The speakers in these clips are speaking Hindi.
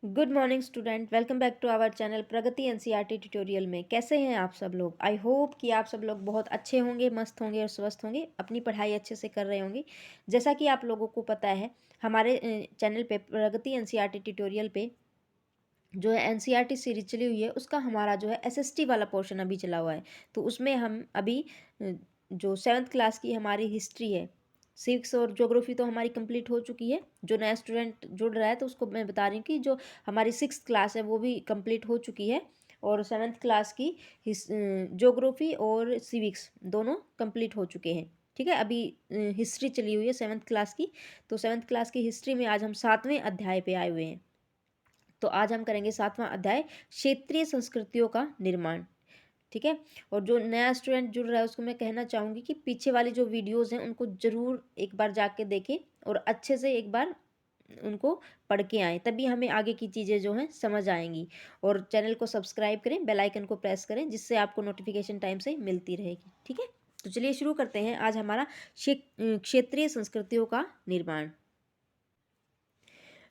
Good morning student, welcome back to our channel Pragati NCERT tutorial में। कैसे हैं आप सब लोग? आई होप कि आप सब लोग बहुत अच्छे होंगे, मस्त होंगे और स्वस्थ होंगे, अपनी पढ़ाई अच्छे से कर रहे होंगे। जैसा कि आप लोगों को पता है, हमारे चैनल पे प्रगति एनसीईआरटी ट्यूटोरियल पे जो है एनसीईआरटी सीरीज चली हुई है, उसका हमारा जो है एसएसटी वाला पोर्शन अभी चला हुआ है। तो उसमें हम अभी जो 7th क्लास की हमारी हिस्ट्री है, सिविक्स और ज्योग्राफी तो हमारी कंप्लीट हो चुकी है। जो नया स्टूडेंट जुड़ रहा है तो उसको मैं बता रही हूँ कि जो हमारी 6th क्लास है वो भी कंप्लीट हो चुकी है, और 7th क्लास की ज्योग्राफी और सिविक्स दोनों कंप्लीट हो चुके हैं। ठीक है, अभी हिस्ट्री चली हुई है 7th क्लास की। तो 7th क्लास की हिस्ट्री में आज हम 7वें अध्याय पे आए हुए हैं। तो आज हम करेंगे 7वां अध्याय, क्षेत्रीय संस्कृतियों का निर्माण। ठीक है, और जो नया स्टूडेंट जुड़ रहा है उसको मैं कहना चाहूँगी कि पीछे वाली जो वीडियोस हैं उनको ज़रूर एक बार जाके देखें और अच्छे से एक बार उनको पढ़ के आएँ, तभी हमें आगे की चीज़ें जो हैं समझ आएंगी। और चैनल को सब्सक्राइब करें, बेल आइकन को प्रेस करें, जिससे आपको नोटिफिकेशन टाइम से मिलती रहेगी। ठीक है, तो चलिए शुरू करते हैं आज हमारा क्षेत्रीय संस्कृतियों का निर्माण।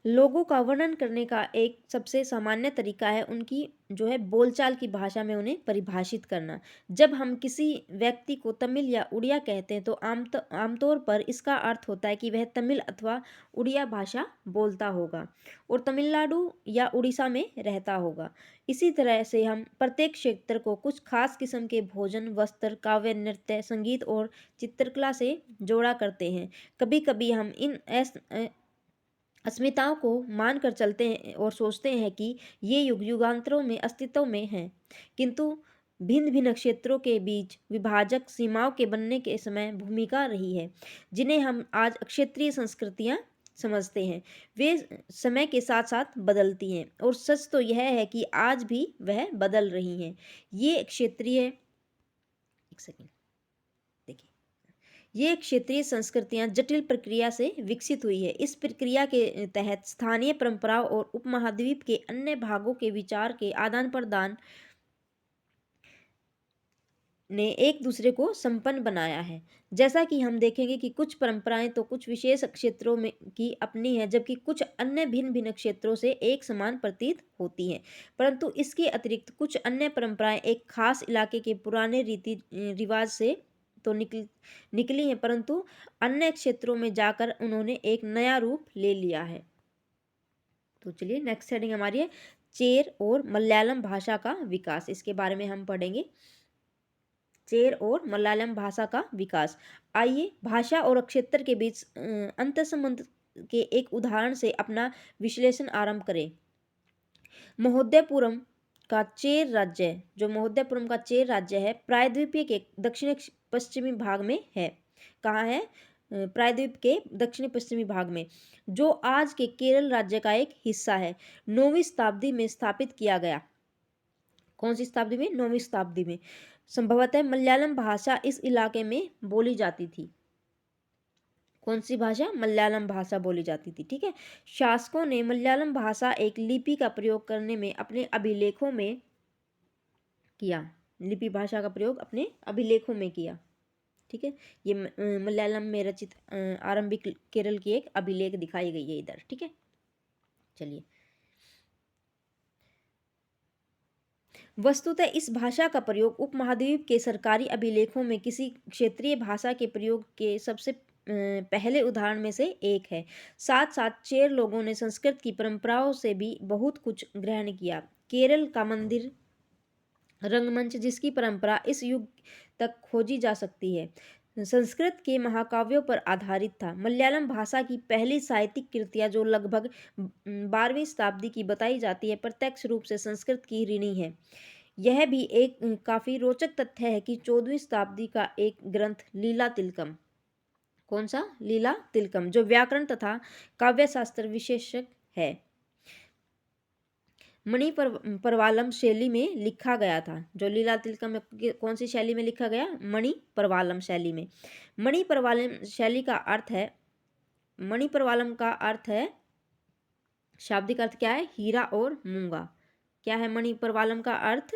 लोगों का वर्णन करने का एक सबसे सामान्य तरीका है उनकी जो है बोलचाल की भाषा में उन्हें परिभाषित करना। जब हम किसी व्यक्ति को तमिल या उड़िया कहते हैं तो आमतौर पर इसका अर्थ होता है कि वह तमिल अथवा उड़िया भाषा बोलता होगा और तमिलनाडु या उड़ीसा में रहता होगा। इसी तरह से हम प्रत्येक क्षेत्र को कुछ खास किस्म के भोजन, वस्त्र, काव्य, नृत्य, संगीत और चित्रकला से जोड़ा करते हैं। कभी कभी हम इन अस्मिताओं को मानकर चलते हैं और सोचते हैं कि ये युग युगांतरों में अस्तित्व में हैं, किंतु भिन्न भिन्न क्षेत्रों के बीच विभाजक सीमाओं के बनने के समय भूमिका रही है, जिन्हें हम आज क्षेत्रीय संस्कृतियां समझते हैं। वे समय के साथ साथ बदलती हैं और सच तो यह है कि आज भी वह बदल रही हैं। ये क्षेत्रीय एक सेकेंड देखिए, ये क्षेत्रीय संस्कृतियां जटिल प्रक्रिया से विकसित हुई है। इस प्रक्रिया के तहत स्थानीय परंपराओं और उपमहाद्वीप के अन्य भागों के विचार के आदान प्रदान ने एक दूसरे को संपन्न बनाया है। जैसा कि हम देखेंगे कि कुछ परंपराएं तो कुछ विशेष क्षेत्रों में की अपनी है, जबकि कुछ अन्य भिन्न भिन्न क्षेत्रों से एक समान प्रतीत होती हैं। परंतु इसके अतिरिक्त कुछ अन्य परंपराएं एक खास इलाके के पुराने रीति रिवाज से तो निकली हैं, परंतु अन्य क्षेत्रों में जाकर उन्होंने एक नया रूप ले लिया है। तो चलिए नेक्स्ट हेडिंग हमारी है चेर और मलयालम भाषा का विकास। इसके बारे में हम पढ़ेंगे, चेर और मलयालम भाषा का विकास। आइए भाषा और क्षेत्र के बीच अंतर्संबंध के एक उदाहरण से अपना विश्लेषण आरंभ करें। महोदयपुरम का चेर राज्य, जो महोदयपुरम का चेर राज्य है, प्रायद्वीपीय के दक्षिण पश्चिमी भाग में है। कहाँ है? प्रायद्वीप के दक्षिण पश्चिमी भाग में, जो आज के केरल राज्य का एक हिस्सा है। 9वीं शताब्दी में स्थापित किया गया। कौन सी शताब्दी में? 9वीं शताब्दी में। संभवतः मलयालम भाषा इस इलाके में बोली जाती थी। कौन सी भाषा? मलयालम भाषा बोली जाती थी। ठीक है, शासकों ने मलयालम भाषा एक लिपि का प्रयोग करने में अपने अभिलेखों में किया। लिपि भाषा का प्रयोग अपने अभिलेखों में किया। ठीक है, ये मलयालम में रचित आरंभिक केरल की एक अभिलेख दिखाई गई है इधर। ठीक है, चलिए। वस्तुतः इस भाषा का प्रयोग उपमहाद्वीप के सरकारी अभिलेखों में किसी क्षेत्रीय भाषा के प्रयोग के सबसे पहले उदाहरण में से एक है। साथ साथ चेर लोगों ने संस्कृत की परंपराओं से भी बहुत कुछ ग्रहण किया। केरल का मंदिर रंगमंच, जिसकी परंपरा इस युग तक खोजी जा सकती है, संस्कृत के महाकाव्यों पर आधारित था। मलयालम भाषा की पहली साहित्यिक कृतियां, जो लगभग 12वीं शताब्दी की बताई जाती है, प्रत्यक्ष रूप से संस्कृत की ऋणी है। यह भी एक काफी रोचक तथ्य है कि 14वीं शताब्दी का एक ग्रंथ लीला तिलकम, कौन सा? लीला तिलकम, जो व्याकरण तथा काव्य शास्त्र विशेषज्ञ है, मणि परवालम शैली में लिखा गया था। जो लीला तिलकम कौन सी शैली में लिखा गया? मणि परवालम शैली में। मणि परवालम शैली का अर्थ है, मणि परवालम का अर्थ है, शाब्दिक अर्थ क्या है? हीरा और मूंगा। क्या है मणि परवालम का अर्थ?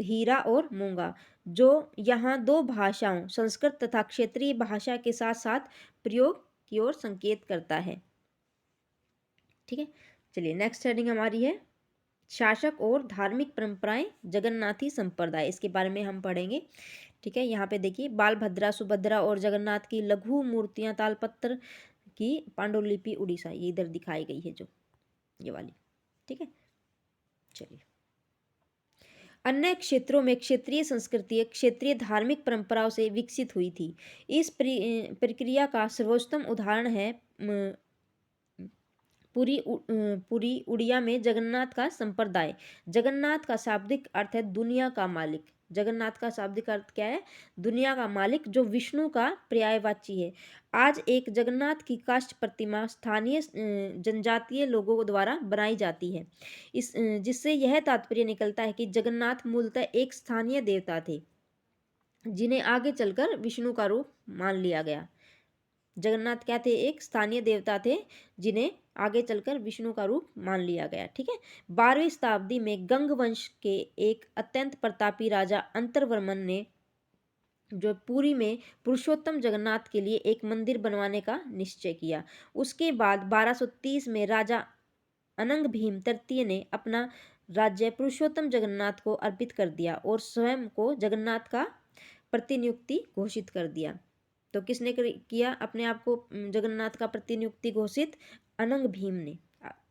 हीरा और मूंगा, जो यहाँ दो भाषाओं संस्कृत तथा क्षेत्रीय भाषा के साथ साथ प्रयोग की ओर संकेत करता है। ठीक है, चलिए नेक्स्ट हेडिंग हमारी है शासक और धार्मिक परंपराएं जगन्नाथी संप्रदाय, इसके बारे में हम पढ़ेंगे। ठीक है, यहाँ पे देखिए बालभद्रा, सुभद्रा और जगन्नाथ की लघु मूर्तियां तालपत्र की पांडुलिपि उड़ीसा, ये इधर दिखाई गई है जो ये वाली। ठीक है, चलिए अन्य क्षेत्रों में क्षेत्रीय संस्कृति क्षेत्रीय धार्मिक परंपराओं से विकसित हुई थी। इस प्रक्रिया का सर्वोत्तम उदाहरण है पूरी उड़िया में जगन्नाथ का संप्रदाय। जगन्नाथ का शाब्दिक अर्थ है दुनिया का मालिक। जगन्नाथ का शाब्दिक अर्थ क्या है? दुनिया का मालिक, जो विष्णु का पर्यायवाची है। आज एक जगन्नाथ की काष्ठ प्रतिमा स्थानीय जनजातीय लोगों द्वारा बनाई जाती है। जिससे यह तात्पर्य निकलता है कि जगन्नाथ मूलतः एक स्थानीय देवता थे, जिन्हें आगे चलकर विष्णु का रूप मान लिया गया। जगन्नाथ क्या थे? एक स्थानीय देवता थे, जिन्हें आगे चलकर विष्णु का रूप मान लिया गया। ठीक है, 12वीं शताब्दी में गंग वंश के एक अत्यंत प्रतापी राजा अंतरवर्मन ने जो पुरी में पुरुषोत्तम जगन्नाथ के लिए एक मंदिर बनवाने का निश्चय किया। उसके बाद 1230 में राजा अनंग भीम तृतीय ने अपना राज्य पुरुषोत्तम जगन्नाथ को अर्पित कर दिया और स्वयं को जगन्नाथ का प्रतिनियुक्ति घोषित कर दिया। तो किसने किया अपने आप को जगन्नाथ का प्रतिनियुक्ति घोषित? अनंग भीम ने।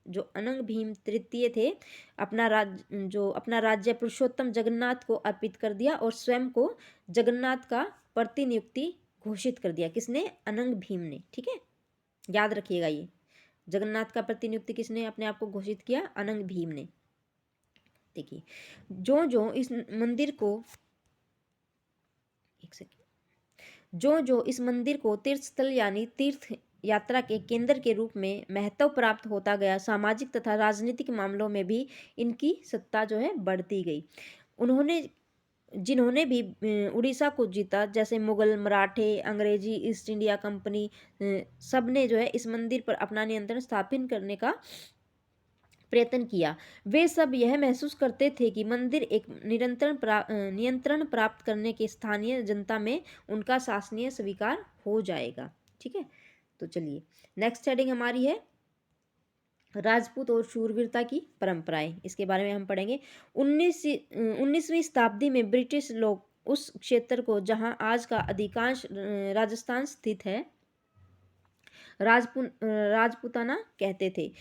जो अनंग भीम तृतीय थे, अपना राज्य पुरुषोत्तम जगन्नाथ को अर्पित कर दिया और स्वयं को जगन्नाथ का प्रतिनियुक्ति घोषित कर दिया। किसने? अनंग भीम ने। ठीक है, याद रखिएगा ये, जगन्नाथ का प्रतिनियुक्ति किसने अपने आप को घोषित किया? अनंग भीम ने। देखिए जो जो इस मंदिर को इस मंदिर को तीर्थ स्थल यानी तीर्थ यात्रा के केंद्र के रूप में महत्व प्राप्त होता गया, सामाजिक तथा राजनीतिक मामलों में भी इनकी सत्ता जो है बढ़ती गई। जिन्होंने भी उड़ीसा को जीता, जैसे मुगल, मराठे, अंग्रेजी ईस्ट इंडिया कंपनी, सब ने जो है इस मंदिर पर अपना नियंत्रण स्थापित करने का प्रयत्न किया। वे सब यह महसूस करते थे कि मंदिर एक नियंत्रण प्राप्त करने के स्थानीय जनता में उनका शासनीय स्वीकार हो जाएगा। ठीक है, तो चलिए नेक्स्ट हेडिंग हमारी है राजपूत और शूरवीरता की परंपराएं, इसके बारे में हम पढ़ेंगे। 19वीं शताब्दी में ब्रिटिश लोग उस क्षेत्र को, जहां आज का अधिकांश राजस्थान स्थित है, राजपूताना कहते थे।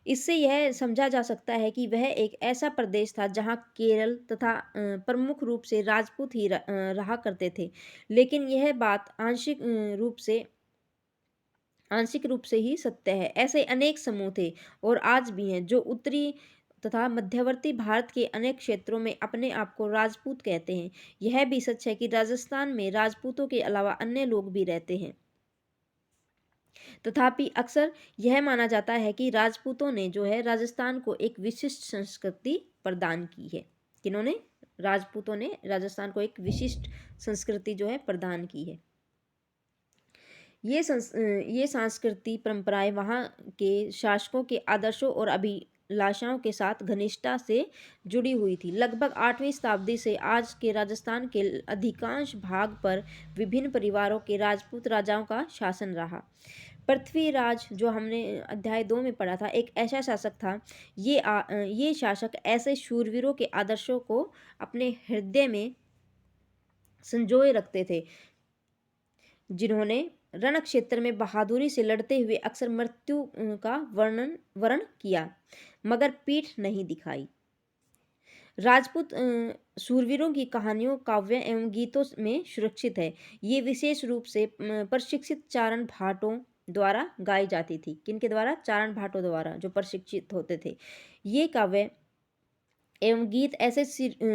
इससे यह समझा जा सकता है कि वह एक ऐसा प्रदेश था जहां केरल तथा प्रमुख रूप से राजपूत ही रहा करते थे। लेकिन यह बात आंशिक रूप से ही सत्य है। ऐसे अनेक समूह थे और आज भी हैं जो उत्तरी तथा मध्यवर्ती भारत के अनेक क्षेत्रों में अपने आप को राजपूत कहते हैं। यह भी सच है कि राजस्थान में राजपूतों के अलावा अन्य लोग भी रहते हैं। तथापि अक्सर यह माना जाता है कि राजपूतों ने जो है राजस्थान को एक विशिष्ट संस्कृति प्रदान की है। किन्होंने? राजपूतों ने राजस्थान को एक विशिष्ट संस्कृति जो है प्रदान की है। ये सांस्कृतिक परंपराएं वहाँ के शासकों के आदर्शों और अभिलाषाओं के साथ घनिष्ठता से जुड़ी हुई थी। लगभग 8वीं शताब्दी से आज के राजस्थान के अधिकांश भाग पर विभिन्न परिवारों के राजपूत राजाओं का शासन रहा। पृथ्वीराज, जो हमने अध्याय 2 में पढ़ा था, एक ऐसा शासक था। ये शासक ऐसे शूरवीरों के आदर्शों को अपने हृदय में संजोए रखते थे, जिन्होंने रण क्षेत्र में बहादुरी से लड़ते हुए अक्सर मृत्यु का वर्ण किया, मगर पीठ नहीं दिखाई। राजपूत शूरवीरों की कहानियों, काव्य एवं गीतों में सुरक्षित है। ये विशेष रूप से प्रशिक्षित चारण भाटों द्वारा गाई जाती थी। किनके द्वारा? चारण भाटों द्वारा, जो प्रशिक्षित होते थे। ये काव्य एवं गीत ऐसे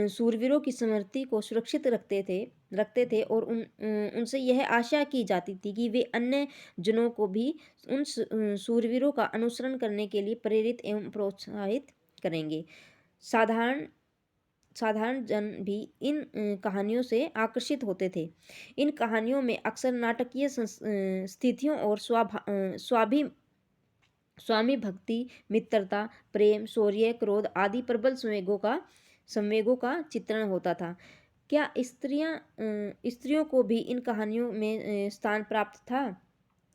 शूरवीरों की स्मृति को सुरक्षित रखते थे और उनसे यह आशा की जाती थी कि वे अन्य जनों को भी उन शूरवीरों का अनुसरण करने के लिए प्रेरित एवं प्रोत्साहित करेंगे। साधारण जन भी इन कहानियों से आकर्षित होते थे। इन कहानियों में अक्सर नाटकीय स्थितियों और स्वामी भक्ति, मित्रता, प्रेम, शौर्य, क्रोध आदि प्रबल संवेगों का चित्रण होता था। क्या स्त्रियों को भी इन कहानियों में स्थान प्राप्त था?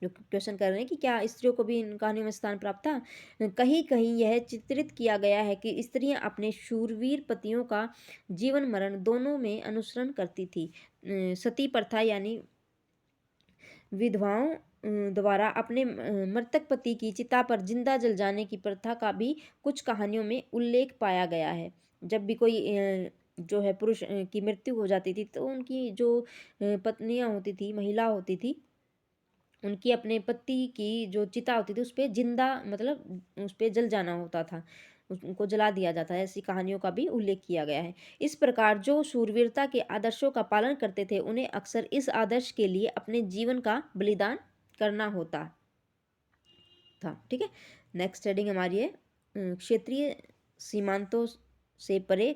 जो क्वेश्चन कर रहे हैं कि क्या स्त्रियों को भी इन कहानियों में स्थान प्राप्त था। कहीं कहीं यह चित्रित किया गया है कि स्त्रियां अपने शूरवीर पतियों का जीवन मरण दोनों में अनुसरण करती थी। सती प्रथा यानी विधवाओं द्वारा अपने मृतक पति की चिता पर जिंदा जल जाने की प्रथा का भी कुछ कहानियों में उल्लेख पाया गया है। जब भी कोई जो है पुरुष की मृत्यु हो जाती थी तो उनकी जो पत्नियां होती थी, महिला होती थी, उनकी अपने पति की जो चिता होती थी उस पे जिंदा मतलब उस पे जल जाना होता था, उनको जला दिया जाता है। ऐसी कहानियों का भी उल्लेख किया गया है। इस प्रकार जो शूरवीरता के आदर्शों का पालन करते थे उन्हें अक्सर इस आदर्श के लिए अपने जीवन का बलिदान करना होता था। ठीक है, नेक्स्ट हेडिंग हमारी है क्षेत्रीय सीमांतों से परे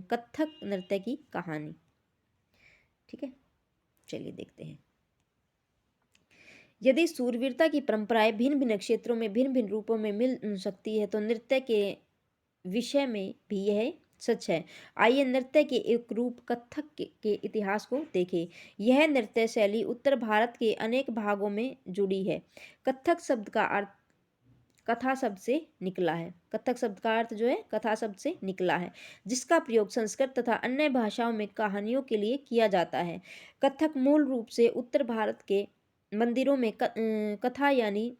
कथक नृत्य की कहानी। ठीक है, चलिए देखते हैं। यदि शूरवीरता की परंपराएं भिन्न भिन्न क्षेत्रों में भिन्न भिन्न रूपों में मिल सकती है तो नृत्य के विषय में भी यह सच है। आइए नृत्य के एक रूप कथक के इतिहास को देखें। यह नृत्य शैली उत्तर भारत के अनेक भागों में जुड़ी है। कथक शब्द का अर्थ कथा शब्द से निकला है। कथक शब्द का अर्थ जो है कथा शब्द से निकला है, जिसका प्रयोग संस्कृत तथा अन्य भाषाओं में कहानियों के लिए किया जाता है। कथक मूल रूप से उत्तर भारत के मंदिरों में कथा यानी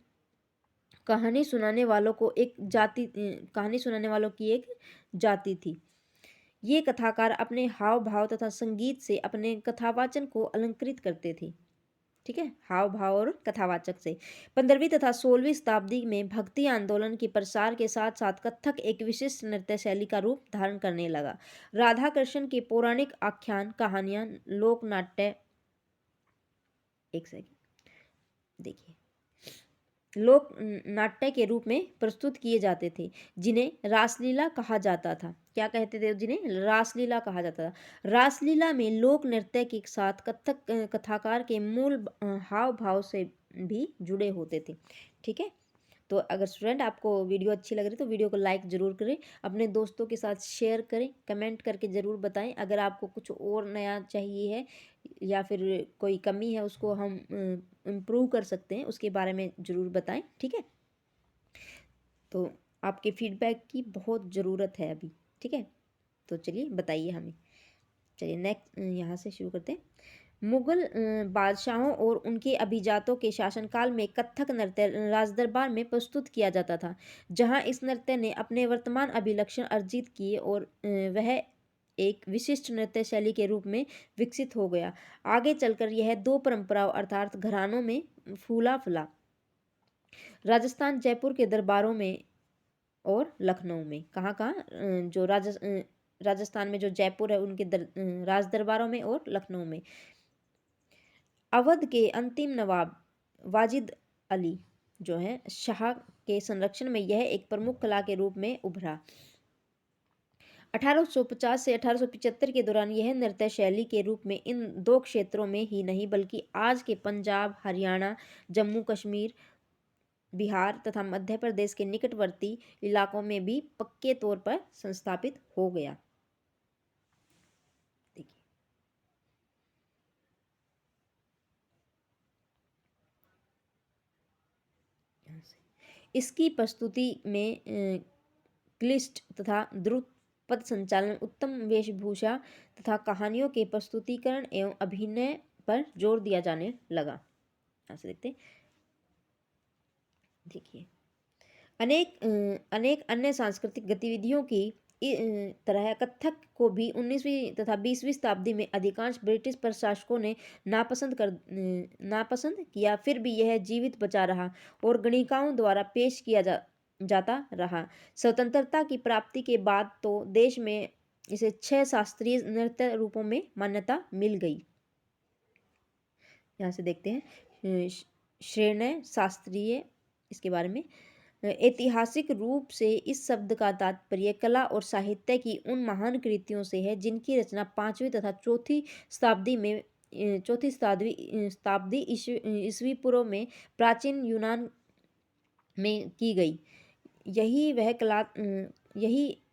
कहानी सुनाने वालों को एक जाति कहानी सुनाने वालों की एक जाति थी। ये कथाकार अपने हाव भाव तथा संगीत से अपने कथावाचन को अलंकृत करते थे। ठीक है, हाव भाव और कथावाचक से। 15वीं तथा 16वीं शताब्दी में भक्ति आंदोलन के प्रसार के साथ साथ कथक एक विशिष्ट नृत्य शैली का रूप धारण करने लगा। राधा कृष्ण के पौराणिक आख्यान, कहानियां, लोक नाट्य, एक सेकंड देखिए, लोक नाट्य के रूप में प्रस्तुत किए जाते थे, जिन्हें रासलीला कहा जाता था। क्या कहते थे? जिन्हें रासलीला कहा जाता था। रासलीला में लोक नृत्य के साथ कथक कथाकार के मूल हाव भाव से भी जुड़े होते थे। ठीक है, तो अगर स्टूडेंट आपको वीडियो अच्छी लग रही है तो वीडियो को लाइक ज़रूर करें, अपने दोस्तों के साथ शेयर करें, कमेंट करके ज़रूर बताएं। अगर आपको कुछ और नया चाहिए है या फिर कोई कमी है उसको हम इम्प्रूव कर सकते हैं, उसके बारे में ज़रूर बताएं। ठीक है, तो आपके फीडबैक की बहुत ज़रूरत है अभी। ठीक है, तो चलिए बताइए हमें। चलिए नेक्स्ट यहाँ से शुरू करते हैं। मुगल बादशाहों और उनके अभिजातों के शासनकाल में कथक नृत्य राजदरबार में प्रस्तुत किया जाता था, जहां इस नृत्य ने अपने वर्तमान अभिलक्षण अर्जित किए और वह एक विशिष्ट नृत्य शैली के रूप में विकसित हो गया। आगे चलकर यह दो परंपराओं अर्थात घरानों में फूला फला। राजस्थान, जयपुर के दरबारों में और लखनऊ में, कहाँ कहाँ जो राजस्थान में जो जयपुर है उनके राज दरबारों में और लखनऊ में। अवध के अंतिम नवाब वाजिद अली जो है शाह के संरक्षण में यह एक प्रमुख कला के रूप में उभरा। 1850 से 1875 के दौरान यह नृत्य शैली के रूप में इन दो क्षेत्रों में ही नहीं बल्कि आज के पंजाब, हरियाणा, जम्मू कश्मीर, बिहार तथा मध्य प्रदेश के निकटवर्ती इलाकों में भी पक्के तौर पर संस्थापित हो गया। देखिए, इसकी प्रस्तुति में क्लिष्ट तथा द्रुत पद संचालन, उत्तम वेशभूषा तथा कहानियों के प्रस्तुतिकरण एवं अभिनय पर जोर दिया जाने लगा। ऐसे देखते देखिए, अनेक अन्य सांस्कृतिक गतिविधियों की तरह कथक को भी 19वीं तथा 20वीं शताब्दी में अधिकांश ब्रिटिश प्रशासकों ने नापसंद किया। फिर भी यह जीवित बचा रहा और गणिकाओं द्वारा पेश किया जाता रहा। स्वतंत्रता की प्राप्ति के बाद तो देश में इसे 6 शास्त्रीय नृत्य रूपों में मान्यता मिल गई। यहाँ से देखते हैं श्रेणय शास्त्रीय, इसके बारे में ऐतिहासिक रूप से इस शब्द का तात्पर्य कला और साहित्य की उन महान कृतियों से है जिनकी रचना 5वीं तथा चौथी शताब्दी ईस्वी पूर्व में प्राचीन यूनान में की गई। यही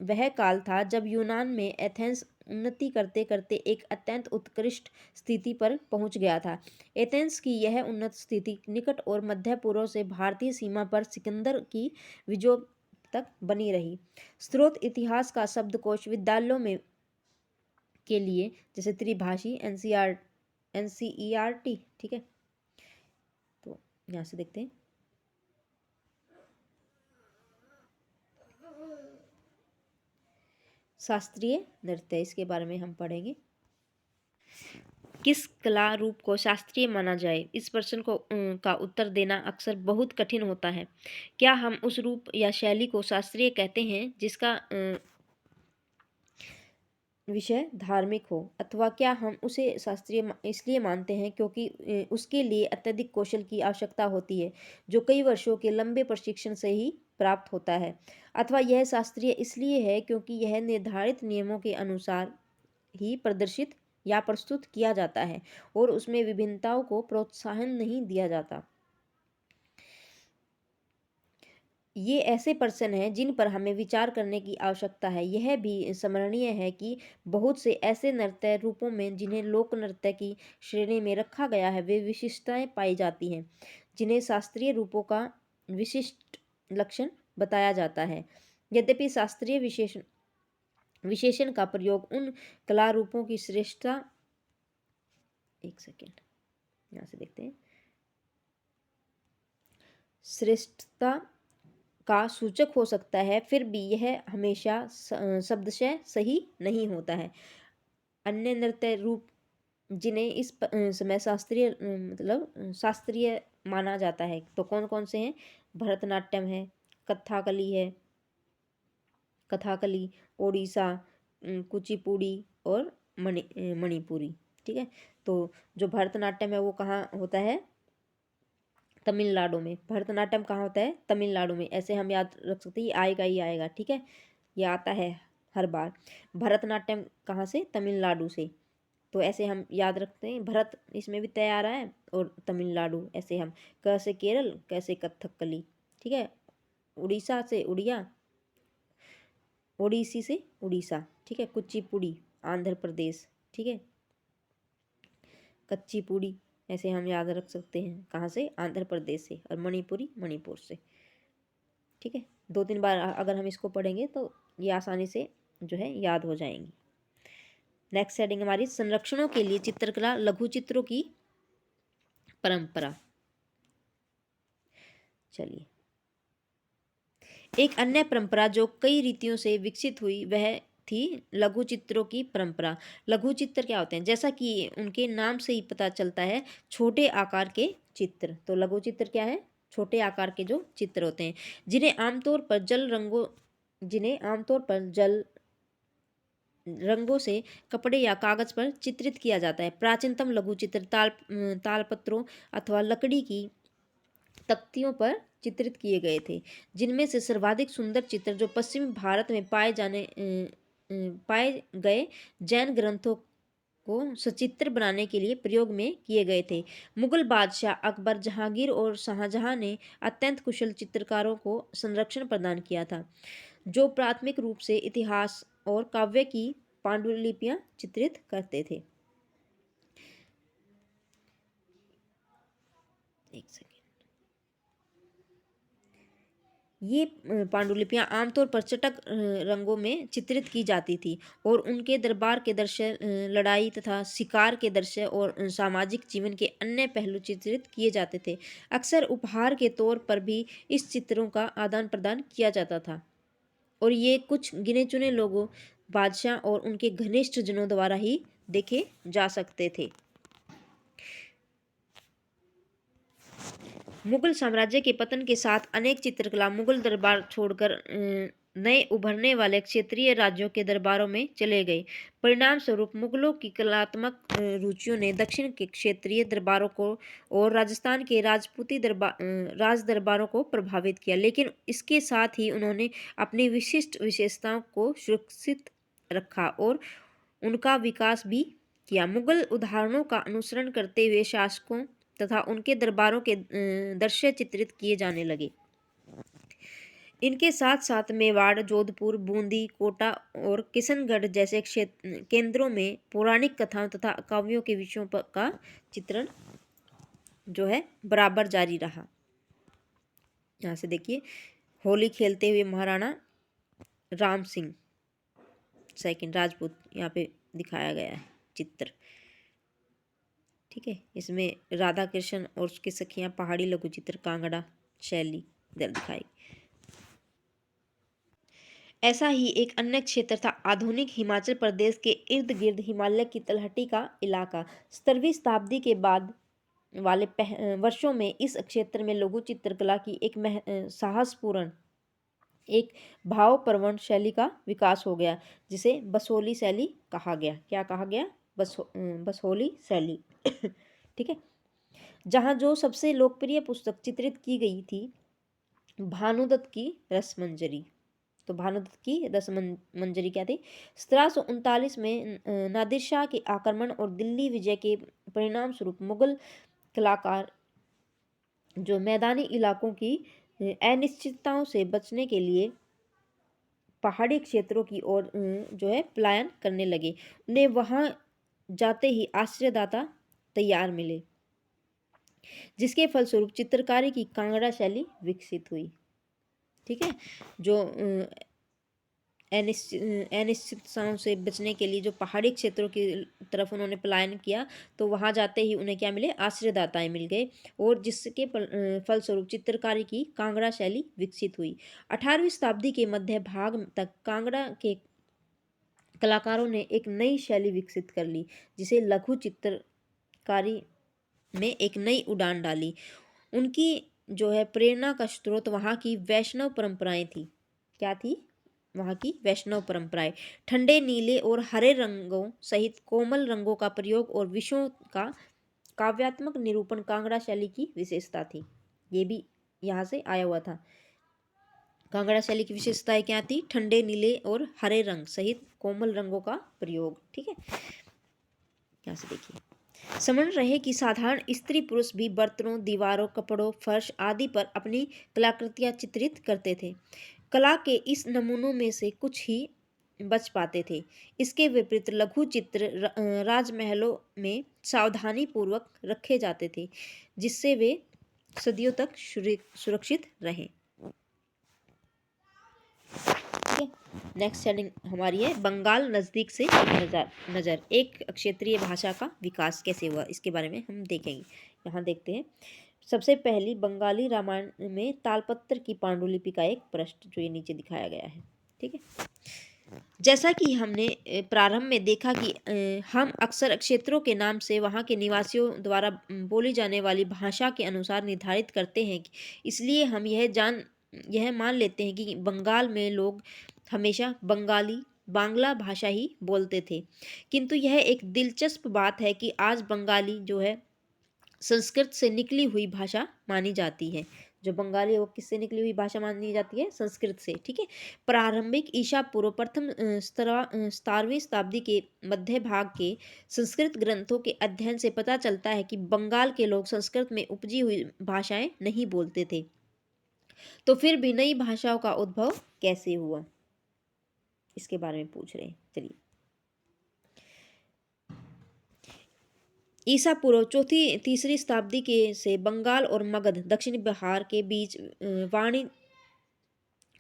वह काल था जब यूनान में एथेंस उन्नति करते करते एक अत्यंत उत्कृष्ट स्थिति पर पहुंच गया था। एथेंस की यह उन्नत स्थिति निकट और मध्य पूर्व से भारतीय सीमा पर सिकंदर की विजयों तक बनी रही। स्रोत इतिहास का शब्दकोश विद्यालयों में के लिए जैसे त्रिभाषी एनसीईआरटी, ठीक है। तो यहाँ से देखते हैं। शास्त्रीय नृत्य, इसके बारे में हम पढ़ेंगे। किस कला रूप को शास्त्रीय माना जाए, इस प्रश्न को का उत्तर देना अक्सर बहुत कठिन होता है। क्या हम उस रूप या शैली को शास्त्रीय कहते हैं जिसका विषय धार्मिक हो, अथवा क्या हम उसे शास्त्रीय इसलिए मानते हैं क्योंकि उसके लिए अत्यधिक कौशल की आवश्यकता होती है जो कई वर्षों के लंबे प्रशिक्षण से ही प्राप्त होता है, अथवा यह शास्त्रीय इसलिए है क्योंकि यह निर्धारित नियमों के अनुसार ही प्रदर्शित या प्रस्तुत किया जाता है और उसमें विभिन्नताओं को प्रोत्साहन नहीं दिया जाता। ये ऐसे प्रश्न हैं जिन पर हमें विचार करने की आवश्यकता है। यह भी स्मरणीय है कि बहुत से ऐसे नृत्य रूपों में जिन्हें लोक नृत्य की श्रेणी में रखा गया है वे विशिष्टताएं पाई जाती हैं जिन्हें शास्त्रीय रूपों का विशिष्ट लक्षण बताया जाता है। यद्यपि शास्त्रीय विशेषण का प्रयोग उन कला रूपों की श्रेष्ठता, एक सेकेंड यहाँ से देखते हैं, श्रेष्ठता का सूचक हो सकता है, फिर भी यह हमेशा शब्दशः सही नहीं होता है। अन्य नृत्य रूप जिन्हें इस समय शास्त्रीय मतलब शास्त्रीय माना जाता है तो कौन कौन से हैं? भरतनाट्यम है, कथाकली, ओडिशा, कुचिपुड़ी और मणिपुरी, ठीक है। तो जो भरतनाट्यम है वो कहाँ होता है? तमिलनाडु में। भरतनाट्यम कहाँ होता है? तमिलनाडु में। ऐसे हम याद रख सकते हैं, ये आएगा ही आएगा, ठीक है, ये आता है हर बार। भरतनाट्यम कहाँ से? तमिलनाडु से। तो ऐसे हम याद रखते हैं, भरत इसमें भी तय आ रहा है और तमिलनाडु, ऐसे हम क से केरल, कैसे कथकली, ठीक है। उड़ीसा से उड़िया, ओडिसी से उड़ीसा, ठीक है। कुचिपुड़ी आंध्र प्रदेश, ठीक है। कच्चीपुड़ी ऐसे हम याद रख सकते हैं, कहाँ से? आंध्र प्रदेश से। और मणिपुरी मणिपुर से, ठीक है। 2-3 बार अगर हम इसको पढ़ेंगे तो ये आसानी से जो है याद हो जाएंगी। नेक्स्ट हेडिंग हमारी संरक्षणों के लिए चित्रकला लघु चित्रों की परंपरा। चलिए, एक अन्य परंपरा जो कई रीतियों से विकसित हुई वह थी लघु चित्रों की परंपरा। लघु चित्र क्या होते हैं? जैसा कि उनके नाम से ही पता चलता है, छोटे आकार के चित्र। तो लघु चित्र क्या है? छोटे आकार के जो चित्र होते हैं जिन्हें आमतौर पर जल रंगों से कपड़े या कागज पर चित्रित किया जाता है। प्राचीनतम लघु चित्र तालपत्रों अथवा लकड़ी की तख्तियों पर चित्रित किए गए थे, जिनमें से सर्वाधिक सुंदर चित्र जो पश्चिमी भारत में पाए गए जैन ग्रंथों को सचित्र बनाने के लिए प्रयोग में किए गए थे। मुगल बादशाह अकबर, जहांगीर और शाहजहां ने अत्यंत कुशल चित्रकारों को संरक्षण प्रदान किया था, जो प्राथमिक रूप से इतिहास और काव्य की पांडुलिपियां चित्रित करते थे। एक सेकंड। ये पांडुलिपियां आमतौर पर चटक रंगों में चित्रित की जाती थी और उनके दरबार के दृश्य, लड़ाई तथा शिकार के दृश्य और सामाजिक जीवन के अन्य पहलू चित्रित किए जाते थे। अक्सर उपहार के तौर पर भी इस चित्रों का आदान प्रदान किया जाता था और ये कुछ गिने चुने लोगों, बादशाह और उनके घनिष्ठ जनों द्वारा ही देखे जा सकते थे। मुगल साम्राज्य के पतन के साथ अनेक चित्रकला मुगल दरबार छोड़कर नए उभरने वाले क्षेत्रीय राज्यों के दरबारों में चले गए। परिणाम स्वरूप मुगलों की कलात्मक रुचियों ने दक्षिण के क्षेत्रीय दरबारों को और राजस्थान के राजपूती राज दरबारों को प्रभावित किया, लेकिन इसके साथ ही उन्होंने अपनी विशिष्ट विशेषताओं को सुरक्षित रखा और उनका विकास भी किया। मुगल उदाहरणों का अनुसरण करते हुए शासकों तथा उनके दरबारों के दृश्य चित्रित किए जाने लगे। इनके साथ साथ मेवाड़, जोधपुर, बूंदी, कोटा और किशनगढ़ जैसे क्षेत्र केंद्रों में पौराणिक कथाओं तथा काव्यों के विषयों का चित्रण जो है बराबर जारी रहा। यहाँ से देखिए, होली खेलते हुए महाराणा राम सिंह सेकंड राजपूत यहाँ पे दिखाया गया है चित्र। ठीक है, इसमें राधा कृष्ण और उसकी सखियां पहाड़ी लघु चित्र कांगड़ा शैली इधर दिखाई। ऐसा ही एक अन्य क्षेत्र था आधुनिक हिमाचल प्रदेश के इर्द गिर्द हिमालय की तलहटी का इलाका। 17वीं शताब्दी के बाद वाले वर्षों में इस क्षेत्र में लघु चित्रकला की एक साहसपूर्ण एक भावप्रवण शैली का विकास हो गया, जिसे बसोली शैली कहा गया। क्या कहा गया? बसोली शैली। ठीक है, जहाँ जो सबसे लोकप्रिय पुस्तक चित्रित की गई थी भानुदत्त की रसमंजरी। तो भानुदत्त की रसमंजरी क्या थी? 1739 में नादिर शाह के आक्रमण और दिल्ली विजय के परिणाम स्वरूप मुगल कलाकार जो मैदानी इलाकों की अनिश्चितताओं से बचने के लिए पहाड़ी क्षेत्रों की ओर जो है पलायन करने लगे। उन्हें वहां जाते ही आश्रयदाता तैयार मिले, जिसके फलस्वरूप चित्रकारी की कांगड़ा शैली विकसित हुई। ठीक है, जो अनिश्चितताओं से बचने के लिए जो पहाड़ी क्षेत्रों की तरफ उन्होंने पलायन किया, तो वहां जाते ही उन्हें क्या मिले? आश्रयदाताएं मिल गए, और जिसके फलस्वरूप चित्रकारी की कांगड़ा शैली विकसित हुई। 18वीं शताब्दी के मध्य भाग तक कांगड़ा के कलाकारों ने एक नई शैली विकसित कर ली, जिसे लघु चित्रकारी में एक नई उड़ान डाली। उनकी जो है प्रेरणा का स्रोत वहाँ की वैष्णव परंपराएं थी। क्या थी? वहाँ की वैष्णव परंपराएं। ठंडे नीले और हरे रंगों सहित कोमल रंगों का प्रयोग और विषयों का काव्यात्मक निरूपण कांगड़ा शैली की विशेषता थी। ये भी यहाँ से आया हुआ था। कांगड़ा शैली की विशेषताएं क्या थी? ठंडे नीले और हरे रंग सहित कोमल रंगों का प्रयोग। ठीक है, यहाँ से देखिए, स्मरण रहे कि साधारण स्त्री पुरुष भी बर्तनों, दीवारों, कपड़ों, फर्श आदि पर अपनी कलाकृतियां चित्रित करते थे। कला के इस नमूनों में से कुछ ही बच पाते थे। इसके विपरीत लघु चित्र राजमहलों में सावधानी पूर्वक रखे जाते थे, जिससे वे सदियों तक सुरक्षित रहें। ठीक है, नेक्स्ट हेडिंग हमारी है बंगाल नज़दीक से नज़र एक क्षेत्रीय भाषा का विकास कैसे हुआ, इसके बारे में हम देखेंगे। यहाँ देखते हैं, सबसे पहली बंगाली रामायण में तालपत्र की पांडुलिपि का एक पृष्ठ जो ये नीचे दिखाया गया है। ठीक है, जैसा कि हमने प्रारंभ में देखा कि हम अक्सर क्षेत्रों के नाम से वहाँ के निवासियों द्वारा बोली जाने वाली भाषा के अनुसार निर्धारित करते हैं, इसलिए हम यह मान लेते हैं कि बंगाल में लोग हमेशा बंगाली बांग्ला भाषा ही बोलते थे। किंतु यह एक दिलचस्प बात है कि आज बंगाली जो है संस्कृत से निकली हुई भाषा मानी जाती है। जो बंगाली है वो किससे निकली हुई भाषा मानी जाती है? संस्कृत से। ठीक है, प्रारंभिक ईसा पूर्व प्रथम 17वीं शताब्दी के मध्य भाग के संस्कृत ग्रंथों के अध्ययन से पता चलता है कि बंगाल के लोग संस्कृत में उपजी हुई भाषाएं नहीं बोलते थे। तो फिर भी नई भाषाओं का उद्भव कैसे हुआ, इसके बारे में पूछ रहे हैं। चलिए, ईसा पूर्व चौथी तीसरी शताब्दी के से बंगाल और मगध दक्षिण बिहार के बीच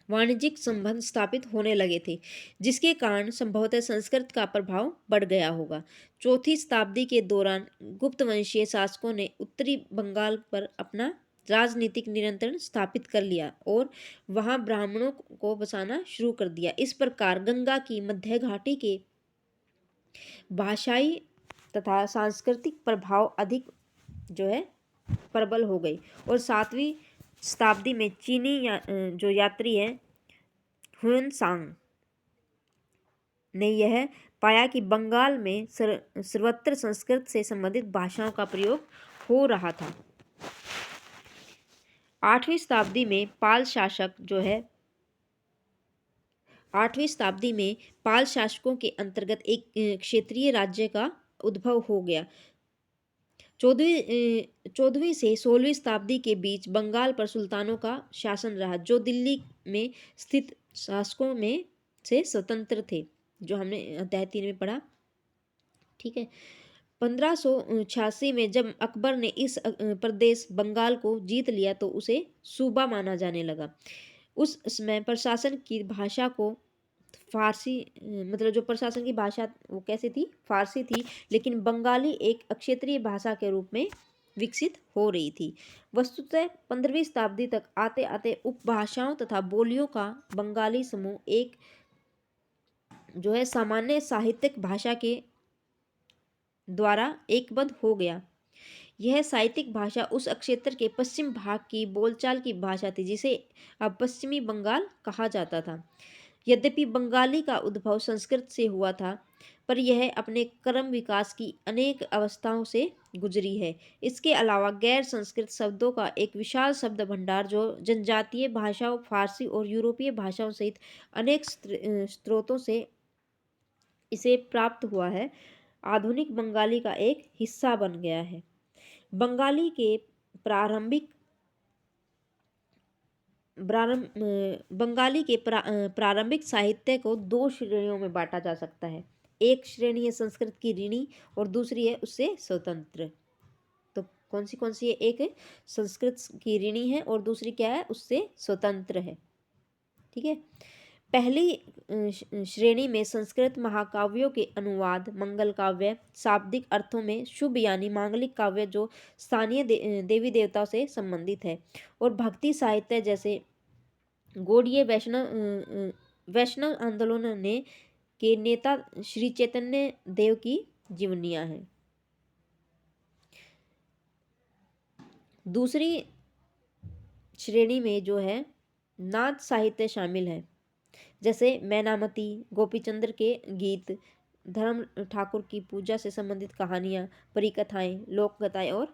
वाणिज्यिक संबंध स्थापित होने लगे थे, जिसके कारण संभवतः संस्कृत का प्रभाव बढ़ गया होगा। चौथी शताब्दी के दौरान गुप्त वंशीय शासकों ने उत्तरी बंगाल पर अपना राजनीतिक नियंत्रण स्थापित कर लिया और वहां ब्राह्मणों को बसाना शुरू कर दिया। इस प्रकार गंगा की मध्य घाटी के भाषाई तथा सांस्कृतिक प्रभाव अधिक जो है प्रबल हो गई, और 7वीं शताब्दी में चीनी जो यात्री है हुएनसांग ने यह पाया कि बंगाल में सर्वत्र संस्कृत से संबंधित भाषाओं का प्रयोग हो रहा था। 8वीं शताब्दी में पाल शासकों के अंतर्गत एक क्षेत्रीय राज्य का उद्भव हो गया। चौदहवीं से 16वीं शताब्दी के बीच बंगाल पर सुल्तानों का शासन रहा, जो दिल्ली में स्थित शासकों में से स्वतंत्र थे, जो हमने अध्याय 3 में पढ़ा। ठीक है। 1586 में जब अकबर ने इस प्रदेश बंगाल को जीत लिया तो उसे सूबा माना जाने लगा। उस समय प्रशासन की भाषा को फारसी, मतलब जो प्रशासन की भाषा वो कैसी थी, फारसी थी, लेकिन बंगाली एक अक्षेत्रीय भाषा के रूप में विकसित हो रही थी। वस्तुतः 15वीं शताब्दी तक आते आते उपभाषाओं तथा बोलियों का बंगाली समूह एक जो है सामान्य साहित्यिक भाषा के द्वारा एकबद्ध हो गया। यह साहित्यिक भाषा उस क्षेत्र के पश्चिम भाग की बोलचाल की भाषा थी जिसे अब पश्चिमी बंगाल कहा जाता था। यद्यपि बंगाली का उद्भव संस्कृत से हुआ था, पर यह अपने क्रम विकास की अनेक अवस्थाओं से गुजरी है। इसके अलावा गैर संस्कृत शब्दों का एक विशाल शब्द भंडार जो जनजातीय भाषाओं, फारसी और यूरोपीय भाषाओं सहित अनेक स्रोतों से इसे प्राप्त हुआ है, आधुनिक बंगाली का एक हिस्सा बन गया है। बंगाली के प्रारंभिक प्रारंभिक साहित्य को दो श्रेणियों में बांटा जा सकता है। एक श्रेणी है संस्कृत की ऋणी और दूसरी है उससे स्वतंत्र। तो कौन सी है? एक संस्कृत की ऋणी है और दूसरी क्या है? उससे स्वतंत्र है। ठीक है। पहली श्रेणी में संस्कृत महाकाव्यों के अनुवाद, मंगल काव्य, शाब्दिक अर्थों में शुभ यानी मांगलिक काव्य जो स्थानीय देवी देवताओं से संबंधित है, और भक्ति साहित्य जैसे गौड़ीय वैष्णव आंदोलन ने के नेता श्री चैतन्य देव की जीवनियां हैं। दूसरी श्रेणी में जो है नाथ साहित्य शामिल है, जैसे मैनामती, गोपीचंद्र के गीत, धर्म ठाकुर की पूजा से संबंधित कहानियां, परिकथाएं, लोक कथाएं और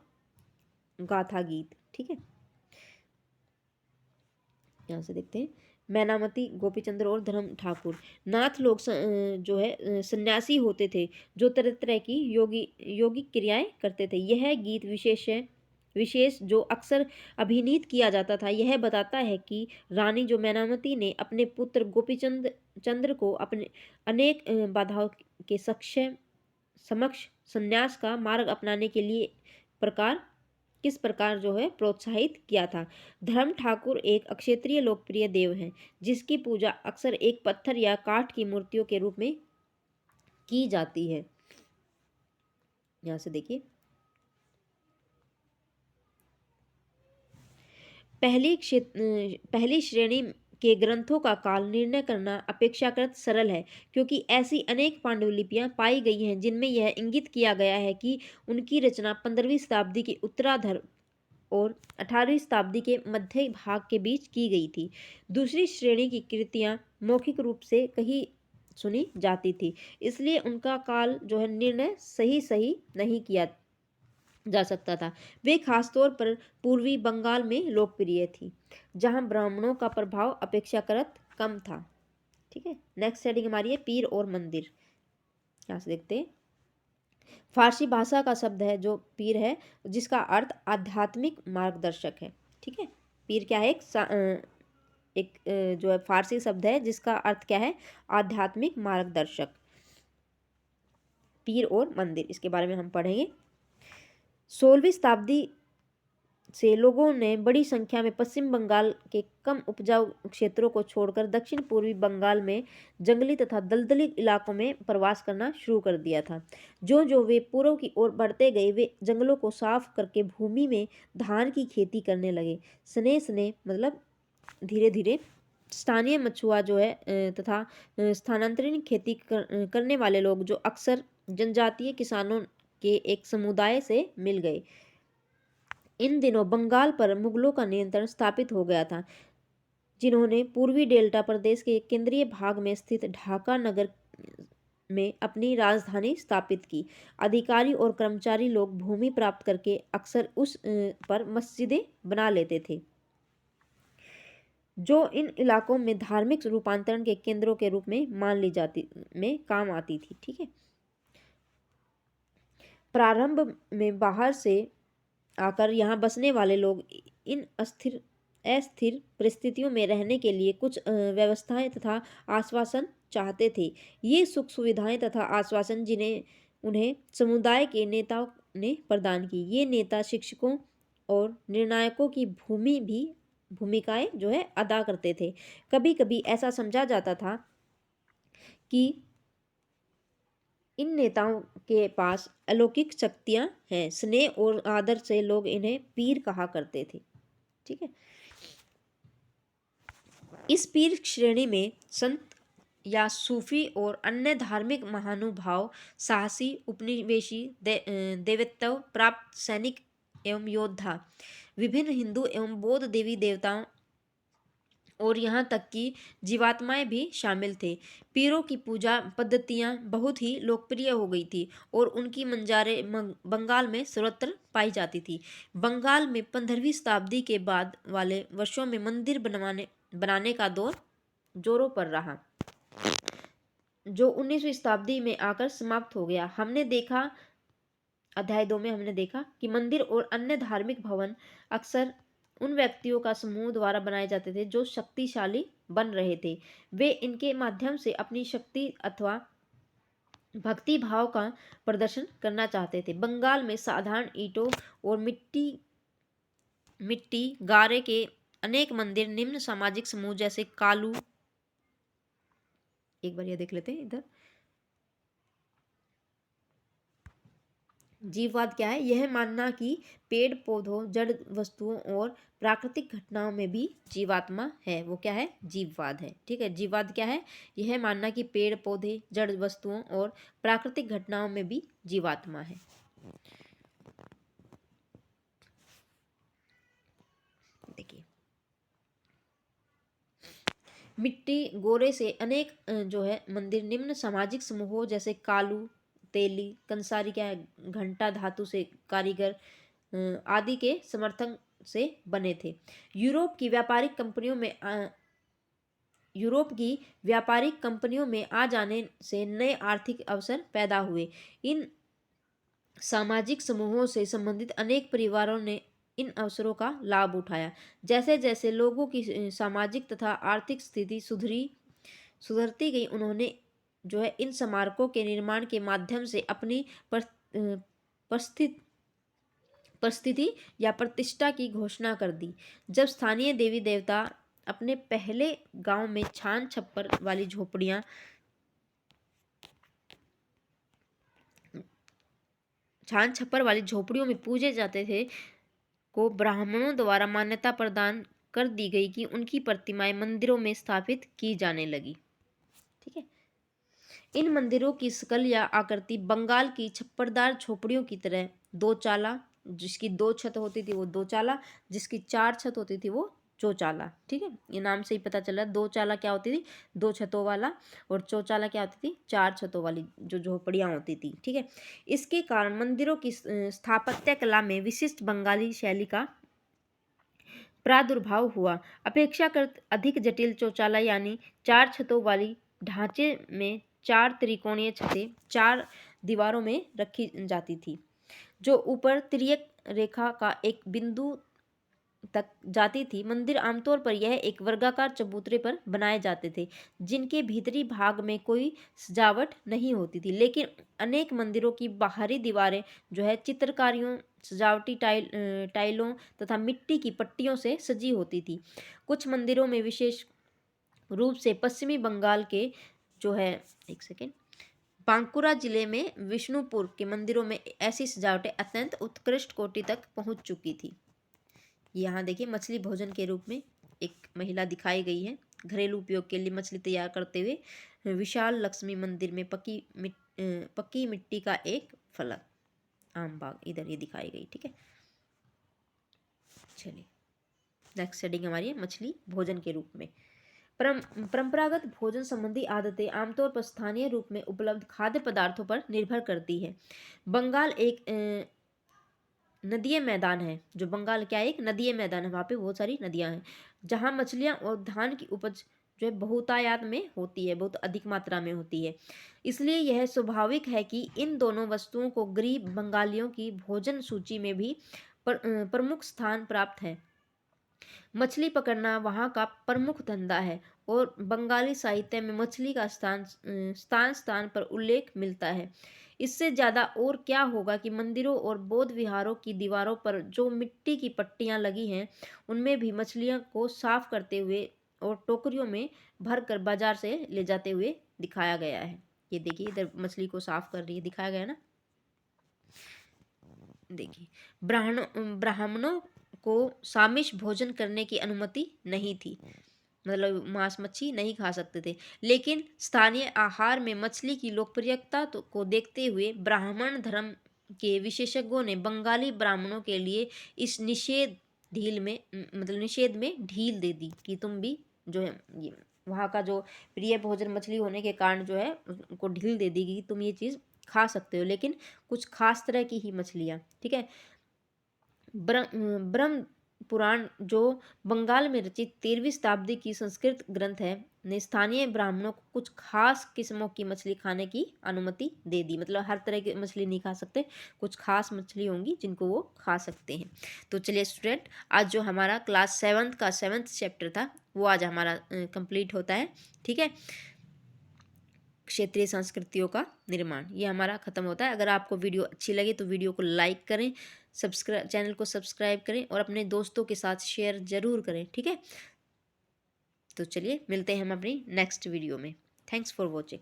गाथा गीत। ठीक है, यहाँ से देखते हैं मैनामती, गोपीचंद्र और धर्म ठाकुर। नाथ लोग जो है सन्यासी होते थे जो तरह तरह की योगिक क्रियाएं करते थे। यह गीत विशेष जो अक्सर अभिनीत किया जाता था, यह बताता है कि रानी जो मैनामती ने अपने पुत्र चंद्र को अपने अनेक बाधाओं के समक्ष संन्यास का मार्ग अपनाने के लिए किस प्रकार जो है प्रोत्साहित किया था। धर्म ठाकुर एक अक्षेत्रीय लोकप्रिय देव हैं जिसकी पूजा अक्सर एक पत्थर या काठ की मूर्तियों के रूप में की जाती है। यहाँ से देखिए, पहली श्रेणी के ग्रंथों का काल निर्णय करना अपेक्षाकृत सरल है, क्योंकि ऐसी अनेक पांडुलिपियां पाई गई हैं जिनमें यह इंगित किया गया है कि उनकी रचना 15वीं शताब्दी के उत्तरार्ध और 18वीं शताब्दी के मध्य भाग के बीच की गई थी। दूसरी श्रेणी की कृतियां मौखिक रूप से कही सुनी जाती थी, इसलिए उनका काल जो है निर्णय सही नहीं किया जा सकता था। वे खासतौर पर पूर्वी बंगाल में लोकप्रिय थी, जहां ब्राह्मणों का प्रभाव अपेक्षाकृत कम था। ठीक है, नेक्स्ट हेडिंग हमारी है पीर और मंदिर। यहाँ से देखते हैं, फारसी भाषा का शब्द है जो पीर है, जिसका अर्थ आध्यात्मिक मार्गदर्शक है। ठीक है, पीर क्या है? एक जो है फारसी शब्द है जिसका अर्थ क्या है? आध्यात्मिक मार्गदर्शक। पीर और मंदिर, इसके बारे में हम पढ़ेंगे। 16वीं शताब्दी से लोगों ने बड़ी संख्या में पश्चिम बंगाल के कम उपजाऊ क्षेत्रों को छोड़कर दक्षिण पूर्वी बंगाल में जंगली तथा दलदली इलाकों में प्रवास करना शुरू कर दिया था। जो वे पूर्व की ओर बढ़ते गए, वे जंगलों को साफ करके भूमि में धान की खेती करने लगे। स्ने मतलब धीरे धीरे स्थानीय मछुआ जो है तथा स्थानांतरित खेती करने वाले लोग जो अक्सर जनजातीय किसानों के एक समुदाय से मिल गए। इन दिनों बंगाल पर मुगलों का नियंत्रण स्थापित हो गया था, जिन्होंने पूर्वी डेल्टा प्रदेश के केंद्रीय भाग में स्थित ढाका नगर में अपनी राजधानी स्थापित की। अधिकारी और कर्मचारी लोग भूमि प्राप्त करके अक्सर उस पर मस्जिदें बना लेते थे, जो इन इलाकों में धार्मिक रूपांतरण के केंद्रों के रूप में काम आती थी। ठीक है, प्रारंभ में बाहर से आकर यहाँ बसने वाले लोग इन अस्थिर परिस्थितियों में रहने के लिए कुछ व्यवस्थाएं तथा आश्वासन चाहते थे। ये सुख सुविधाएं तथा आश्वासन जिन्हें उन्हें समुदाय के नेताओं ने प्रदान की। ये नेता शिक्षकों और निर्णायकों की भूमिकाएं जो है अदा करते थे। कभी कभी ऐसा समझा जाता था कि इन नेताओं के पास अलौकिक शक्तियां हैं। स्नेह और आदर से लोग इन्हें पीर कहा करते थे। ठीक है। इस पीर श्रेणी में संत या सूफी और अन्य धार्मिक महानुभाव, साहसी, उपनिवेशी, देवत्व प्राप्त सैनिक एवं योद्धा, विभिन्न हिंदू एवं बौद्ध देवी देवताओं और यहाँ तक कि जीवात्माएं भी शामिल थे। पीरों की पूजा पद्धतियाँ बहुत ही लोकप्रिय हो गई थी और उनकी मंजारे बंगाल में सर्वत्र पाई जाती थी। बंगाल में 15वीं शताब्दी के बाद वाले वर्षों में मंदिर बनाने का दौर जोरों पर रहा, जो 19वीं शताब्दी में आकर समाप्त हो गया। अध्याय 2 में हमने देखा कि मंदिर और अन्य धार्मिक भवन अक्सर उन व्यक्तियों का समूह द्वारा बनाए जाते थे जो शक्तिशाली बन रहे थे। वे इनके माध्यम से अपनी शक्ति अथवा भक्ति भाव का प्रदर्शन करना चाहते थे। बंगाल में साधारण ईंटों और मिट्टी गारे के अनेक मंदिर निम्न सामाजिक समूह जैसे कालू, एक बार यह देख लेते हैं इधर। जीववाद क्या है? यह मानना कि पेड़ पौधों, जड़ वस्तुओं और प्राकृतिक घटनाओं में भी जीवात्मा है, वो क्या है? जीववाद है। ठीक है। जीववाद क्या है? यह मानना कि पेड़ पौधे, जड़ वस्तुओं और प्राकृतिक घटनाओं में भी जीवात्मा है। देखिए, मिट्टी गोरे से अनेक जो है मंदिर निम्न सामाजिक समूहों जैसे कालू, तेली, कंसारी क्या है, घंटा धातु से कारीगर आदि के समर्थन से बने थे। यूरोप की व्यापारिक कंपनियों में आ जाने से नए आर्थिक अवसर पैदा हुए। इन सामाजिक समूहों से संबंधित अनेक परिवारों ने इन अवसरों का लाभ उठाया। जैसे जैसे लोगों की सामाजिक तथा आर्थिक स्थिति सुधरती गई, उन्होंने जो है इन स्मारकों के निर्माण के माध्यम से अपनी परिस्थिति या प्रतिष्ठा की घोषणा कर दी। जब स्थानीय देवी देवता अपने पहले गांव में छान छप्पर वाली झोपड़ियों में पूजे जाते थे, को ब्राह्मणों द्वारा मान्यता प्रदान कर दी गई कि उनकी प्रतिमाएं मंदिरों में स्थापित की जाने लगी। ठीक है। इन मंदिरों की शकल या आकृति बंगाल की छप्परदार झोपड़ियों की तरह दो चाला, जिसकी 2 छत होती थी वो दो चाला, जिसकी 4 छत होती थी वो चौचाला। ठीक है। ये नाम से ही पता चला, दो चाला क्या होती थी? 2 छतों वाला, और चौचाला क्या होती थी? 4 छतों वाली जो झोपड़ियाँ होती थी। ठीक है। इसके कारण मंदिरों की स्थापत्य कला में विशिष्ट बंगाली शैली का प्रादुर्भाव हुआ। अपेक्षाकृत अधिक जटिल चौचाला यानी 4 छतों वाली ढांचे में 4 त्रिकोणीय छतें 4 दीवारों में रखी जाती थी, जो ऊपर तिर्यक रेखा का एक बिंदु तक जाती थी। मंदिर आमतौर पर यह एक वर्गाकार चबूतरे पर बनाए जाते थे, जिनके भीतरी भाग में कोई सजावट नहीं होती थी। लेकिन अनेक मंदिरों की बाहरी दीवारें जो है चित्रकारियों, सजावटी टाइलों तथा मिट्टी की पट्टियों से सजी होती थी। कुछ मंदिरों में विशेष रूप से पश्चिमी बंगाल के जो है बांकुरा जिले में विष्णुपुर के मंदिरों में ऐसी सजावटें अत्यंत उत्कृष्ट कोटि तक पहुंच चुकी थी। यहाँ देखिए, मछली भोजन के रूप में एक महिला दिखाई गई है, घरेलू उपयोग के लिए मछली तैयार करते हुए। विशाल लक्ष्मी मंदिर में पक्की मिट्टी का एक फलक, आम बाग, इधर ये दिखाई गई। ठीक है। चलिए, नेक्स्ट हेडिंग हमारी है मछली भोजन के रूप में। परंपरागत भोजन संबंधी आदतें आमतौर पर स्थानीय रूप में उपलब्ध खाद्य पदार्थों पर निर्भर करती है। बंगाल एक नदीय मैदान है। जो बंगाल क्या है? एक नदीय मैदान है। वहाँ पे बहुत सारी नदियाँ हैं, जहाँ मछलियाँ और धान की उपज जो है बहुतायत में होती है, बहुत अधिक मात्रा में होती है। इसलिए यह स्वाभाविक है कि इन दोनों वस्तुओं को गरीब बंगालियों की भोजन सूची में भी प्रमुख स्थान प्राप्त है। मछली पकड़ना वहाँ का प्रमुख धंधा है और बंगाली साहित्य में मछली का स्थान स्थान पर उल्लेख मिलता है। इससे ज़्यादा और क्या होगा कि मंदिरों और बौद्ध विहारों की दीवारों पर जो मिट्टी की पट्टियाँ लगी हैं, उनमें भी मछलियों को साफ करते हुए और टोकरियों में भर कर बाजार से ले जाते हुए दिखाया गया है। ये देखिए, इधर मछली को साफ कर रही है, दिखाया गया है ना। देखिए, ब्राह्मणों को सामिष भोजन करने की अनुमति नहीं थी, मतलब मांस मच्छी नहीं खा सकते थे। लेकिन स्थानीय आहार में मछली की लोकप्रियता को देखते हुए ब्राह्मण धर्म के विशेषज्ञों ने बंगाली ब्राह्मणों के लिए इस निषेध में ढील दे दी कि तुम भी जो है ये वहाँ का जो प्रिय भोजन मछली होने के कारण जो है उनको ढील दे दी कि तुम ये चीज़ खा सकते हो, लेकिन कुछ खास तरह की ही मछलियाँ। ठीक है। ब्रह्म पुराण जो बंगाल में रचित 13वीं शताब्दी की संस्कृत ग्रंथ है, ने स्थानीय ब्राह्मणों को कुछ खास किस्मों की मछली खाने की अनुमति दे दी। मतलब हर तरह की मछली नहीं खा सकते, कुछ खास मछली होंगी जिनको वो खा सकते हैं। तो चलिए स्टूडेंट, आज जो हमारा क्लास 7th का 7th चैप्टर था वो आज हमारा कंप्लीट होता है। ठीक है, क्षेत्रीय संस्कृतियों का निर्माण ये हमारा खत्म होता है। अगर आपको वीडियो अच्छी लगे तो वीडियो को लाइक करें, चैनल को सब्सक्राइब करें और अपने दोस्तों के साथ शेयर ज़रूर करें। ठीक है, तो चलिए मिलते हैं हम अपनी नेक्स्ट वीडियो में। Thanks for watching.